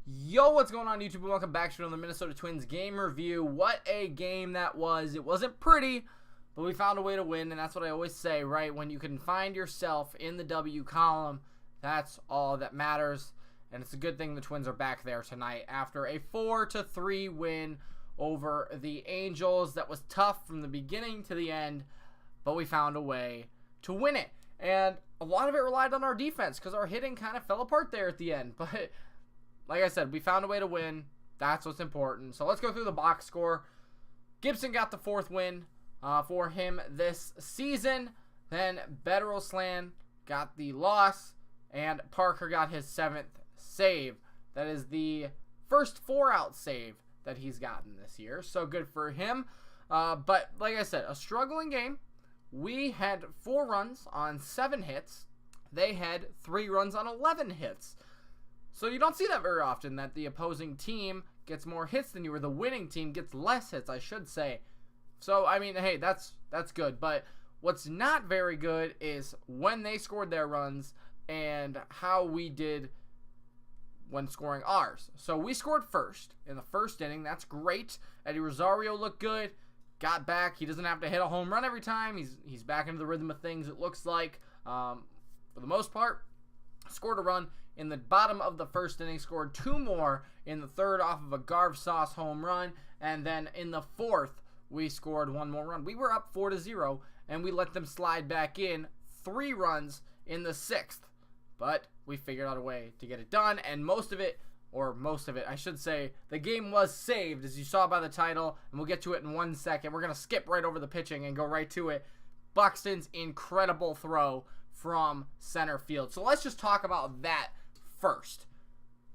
Yo, what's going on YouTube? Welcome back to another Minnesota Twins game review. What a game that was. It wasn't pretty, but we found a way to win, and that's what I always say, right? When you can find yourself in the W column, that's all that matters, and it's a good thing the Twins are back there tonight after a 4-3 win over the Angels. That was tough from the beginning to the end, but we found a way to win it, and a lot of it relied on our defense because our hitting kind of fell apart there at the end, but like I said, we found a way to win. That's what's important. So let's go through the box score. Gibson got the 4th win for him this season. Then Bettersland got the loss. And Parker got his 7th save. That is the first 4-out save that he's gotten this year. So good for him. But like I said, a struggling game. We had 4 runs on 7 hits. They had 3 runs on 11 hits. So you don't see that very often, that the opposing team gets more hits than you, or the winning team gets less hits, I should say. So, I mean, hey, that's good. But what's not very good is when they scored their runs and how we did when scoring ours. So we scored first in the first inning. That's great. Eddie Rosario looked good. Got back. He doesn't have to hit a home run every time. He's back into the rhythm of things, it looks like. For the most part, scored a run in the bottom of the first inning, scored 2 more in the third off of a Garv Sauce home run, and then in the 4th, we scored 1 more run. We were up 4-0, and we let them slide back in 3 runs in the 6th, but we figured out a way to get it done, and most of it, I should say, the game was saved, as you saw by the title, and we'll get to it in 1 second. We're going to skip right over the pitching and go right to it. Buxton's incredible throw from center field. So let's just talk about that first.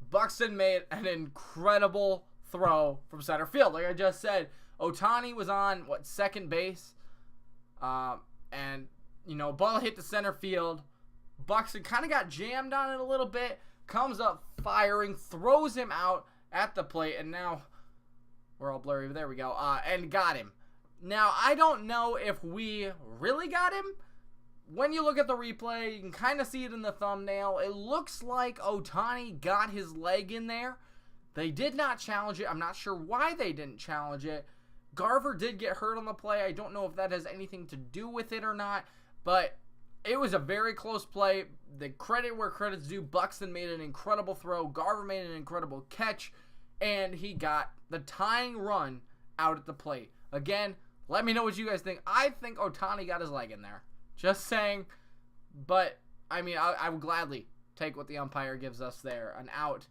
Buxton made an incredible throw from center field. Like I just said, Ohtani was on, second base? And, ball hit the center field. Buxton kind of got jammed on it a little bit, comes up firing, throws him out at the plate, and now we're all blurry. There we go. And got him. Now, I don't know if we really got him. When you look at the replay, you can kind of see it in the thumbnail. It looks like Ohtani got his leg in there. They did not challenge it. I'm not sure why they didn't challenge it. Garver did get hurt on the play. I don't know if that has anything to do with it or not, but it was a very close play. The credit where credit's due. Buxton made an incredible throw. Garver made an incredible catch, and he got the tying run out at the plate. Again, let me know what you guys think. I think Ohtani got his leg in there. Just saying, but, I mean, I would gladly take what the umpire gives us there. An out.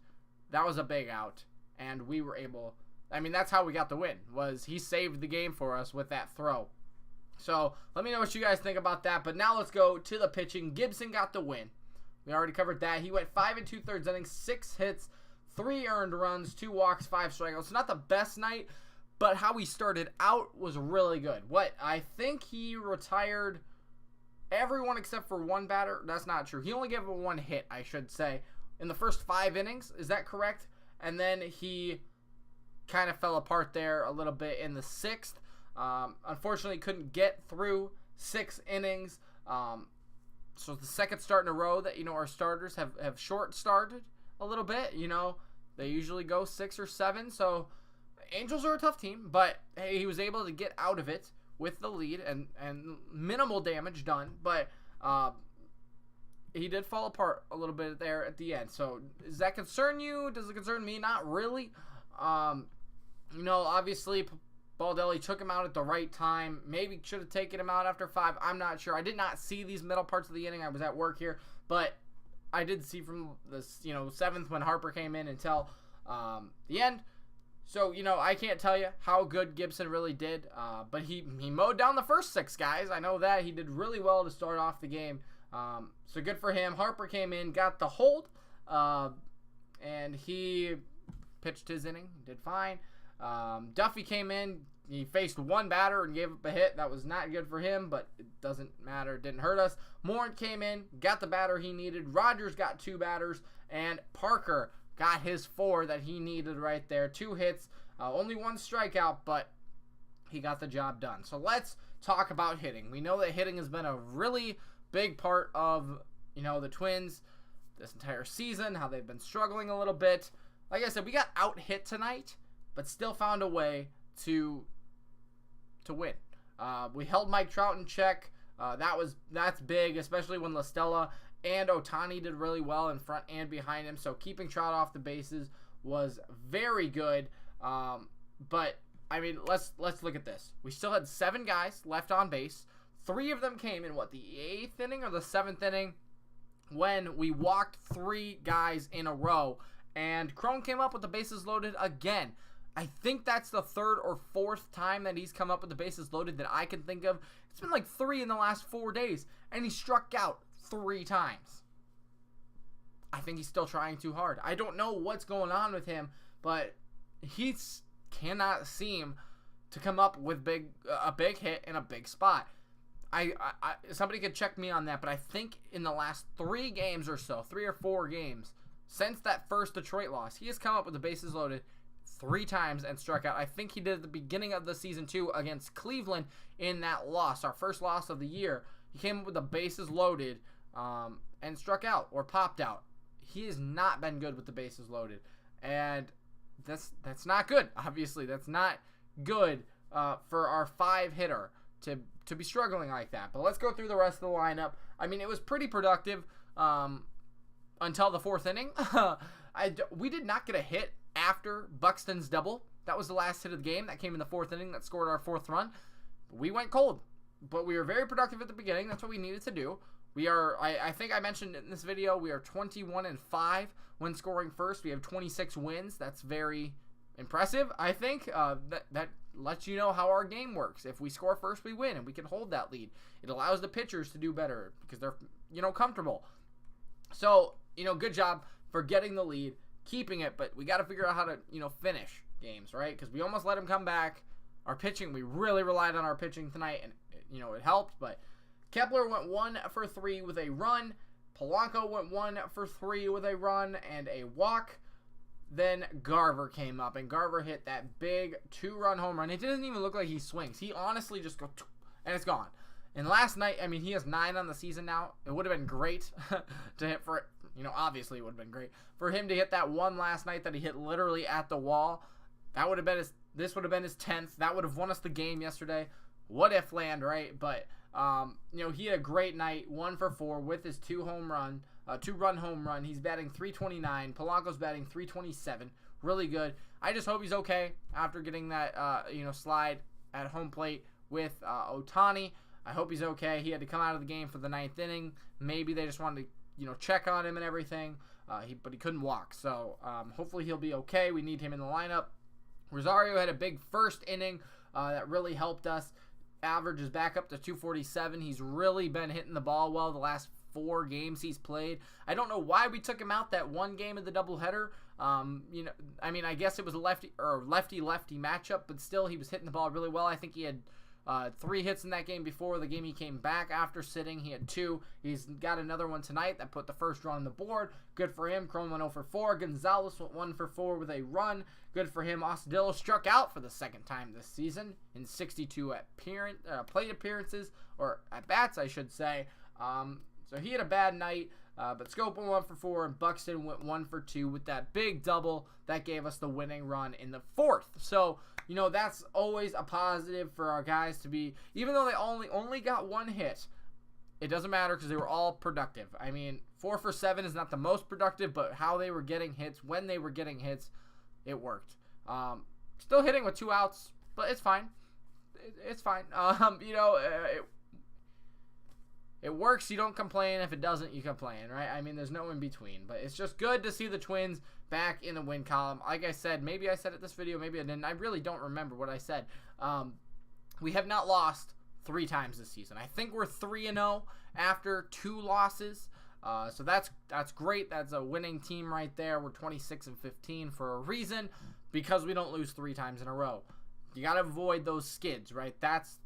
That was a big out, and we were able, I mean, that's how we got the win, was he saved the game for us with that throw. So, let me know what you guys think about that, but now let's go to the pitching. Gibson got the win. We already covered that. He went 5 2/3 innings, 6 hits, 3 earned runs, 2 walks, 5 strikeouts. Not the best night, but how he started out was really good. I think he retired everyone except for 1 batter. That's not true. He only gave him 1 hit, I should say, in the first 5 innings. Is that correct? And then he kind of fell apart there a little bit in the 6th. Unfortunately, couldn't get through 6 innings. So it's the second start in a row that, our starters have short started a little bit. They usually go 6 or 7. So Angels are a tough team, but hey, he was able to get out of it with the lead and minimal damage done, but he did fall apart a little bit there at the end. So does that concern you? Does it concern me? Not really. Obviously Baldelli took him out at the right time. Maybe should have taken him out after 5. I'm not sure. I did not see these middle parts of the inning. I was at work here, but I did see from the 7th when Harper came in until the end. So, I can't tell you how good Gibson really did, but he mowed down the first 6 guys. I know that. He did really well to start off the game, so good for him. Harper came in, got the hold, and he pitched his inning, did fine. Duffy came in. He faced 1 batter and gave up a hit. That was not good for him, but it doesn't matter. It didn't hurt us. Morant came in, got the batter he needed. Rogers got 2 batters, and Parker got his 4 that he needed right there. 2 hits, only 1 strikeout, but he got the job done. So let's talk about hitting. We know that hitting has been a really big part of, the Twins this entire season, how they've been struggling a little bit. like I said, we got out-hit tonight, but still found a way to win. We held Mike Trout in check. That's big, especially when La Stella and Ohtani did really well in front and behind him. So keeping Trout off the bases was very good. But I mean, let's look at this. We still had 7 guys left on base. 3 of them came in the 8th inning or the 7th inning when we walked 3 guys in a row, and Crone came up with the bases loaded again. I think that's the 3rd or 4th time that he's come up with the bases loaded that I can think of. It's been like 3 in the last 4 days, and he struck out 3 times. I think he's still trying too hard. I don't know what's going on with him, but he cannot seem to come up with a big hit in a big spot. Somebody could check me on that, but I think in the last 3 games or so, 3 or 4 games, since that first Detroit loss, he has come up with the bases loaded 3 times and struck out. I think he did at the beginning of the season too against Cleveland in that loss, our first loss of the year. He came up with the bases loaded and struck out or popped out. He has not been good with the bases loaded, and that's not good. Obviously, that's not good for our 5-hitter to be struggling like that. But let's go through the rest of the lineup. I mean, it was pretty productive until the 4th inning. We did not get a hit after Buxton's double. That was the last hit of the game. That came in the 4th inning. That scored our 4th run. We went cold, but we were very productive at the beginning. That's what we needed to do. We are, I think I mentioned in this video, we are 21-5 when scoring first. We have 26 wins. That's very impressive, I think. That lets you know how our game works. If we score first, we win, and we can hold that lead. It allows the pitchers to do better because they're, comfortable. So, good job for getting the lead, keeping it, but we got to figure out how to, finish games, right? Because we almost let them come back. Our pitching, we really relied on our pitching tonight, and, it helped, but Kepler went 1 for 3 with a run. Polanco went 1 for 3 with a run and a walk. Then Garver came up, and Garver hit that big 2-run home run. It didn't even look like he swings. He honestly just goes, and it's gone. And last night, I mean, he has 9 on the season now. It would have been great to hit for it. Obviously it would have been great for him to hit that one last night that he hit literally at the wall. That would have been this would have been his 10th. That would have won us the game yesterday. What if land, right? But he had a great night, 1 for 4 with his 2-run home run. He's batting .329. Polanco's batting .327. Really good. I just hope he's okay after getting that, slide at home plate with Ohtani. I hope he's okay. He had to come out of the game for the 9th inning. Maybe they just wanted to, check on him and everything. But he couldn't walk. So hopefully he'll be okay. We need him in the lineup. Rosario had a big first inning that really helped us. Average is back up to .247. He's really been hitting the ball well the last 4 games he's played. I don't know why we took him out that one game of the doubleheader. I guess it was a lefty-lefty matchup, but still he was hitting the ball really well. I think he had 3 hits in that game before the game he came back after sitting. He had 2. He's got another one tonight that put the first run on the board. Good for him. Crone went 0 for 4. Gonzalez went 1 for 4 with a run. Good for him. Ostadillo struck out for the 2nd time this season in 62 plate appearances, or at-bats, I should say. So he had a bad night, but Scope went 1 for 4, and Buxton went 1 for 2 with that big double that gave us the winning run in the 4th. So, that's always a positive for our guys to be, even though they only got 1 hit, it doesn't matter because they were all productive. I mean, 4 for 7 is not the most productive, but how they were getting hits, when they were getting hits, it worked. Still hitting with 2 outs, but it's fine. It's fine. It works, you don't complain. If it doesn't, you complain, right? I mean, there's no in between. But it's just good to see the Twins back in the win column. Like I said, maybe I said it this video, maybe I didn't. I really don't remember what I said. We have not lost 3 times this season. I think we're 3-0 after 2 losses. So that's great. That's a winning team right there. We're 26-15 for a reason, because we don't lose 3 times in a row. You got to avoid those skids, right? That's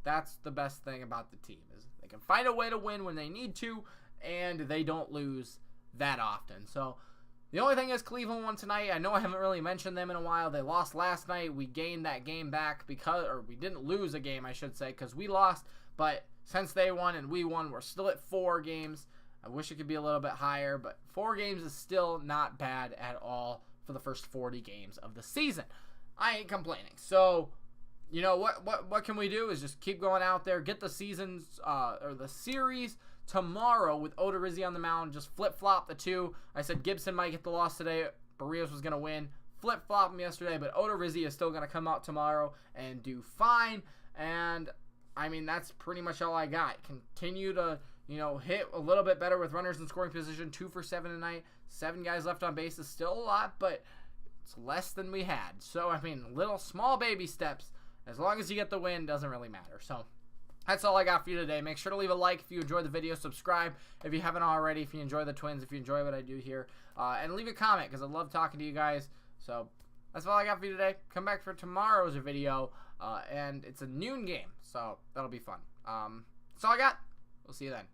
the best thing about the team, is they can find a way to win when they need to, and they don't lose that often. So the only thing is Cleveland won tonight. I know I haven't really mentioned them in a while. They lost last night. We gained that game back or we didn't lose a game, I should say, because we lost. But since they won and we won, we're still at 4 games. I wish it could be a little bit higher, but 4 games is still not bad at all for the first 40 games of the season. I ain't complaining. So, you know, what can we do is just keep going out there, get the seasons, or the series tomorrow with Ohtani on the mound. Just flip-flop the two. I said Gibson might get the loss today. Barrios was going to win. Flip-flop him yesterday, but Ohtani is still going to come out tomorrow and do fine. And, I mean, that's pretty much all I got. Continue to, you know, hit a little bit better with runners in scoring position. 2 for 7 tonight. 7 guys left on base is still a lot, but it's less than we had. So, I mean, little small baby steps. As long as you get the win, doesn't really matter. So, that's all I got for you today. Make sure to leave a like if you enjoyed the video. Subscribe if you haven't already, if you enjoy the Twins, if you enjoy what I do here. And leave a comment because I love talking to you guys. So, that's all I got for you today. Come back for tomorrow's video. And it's a noon game, so that'll be fun. That's all I got. We'll see you then.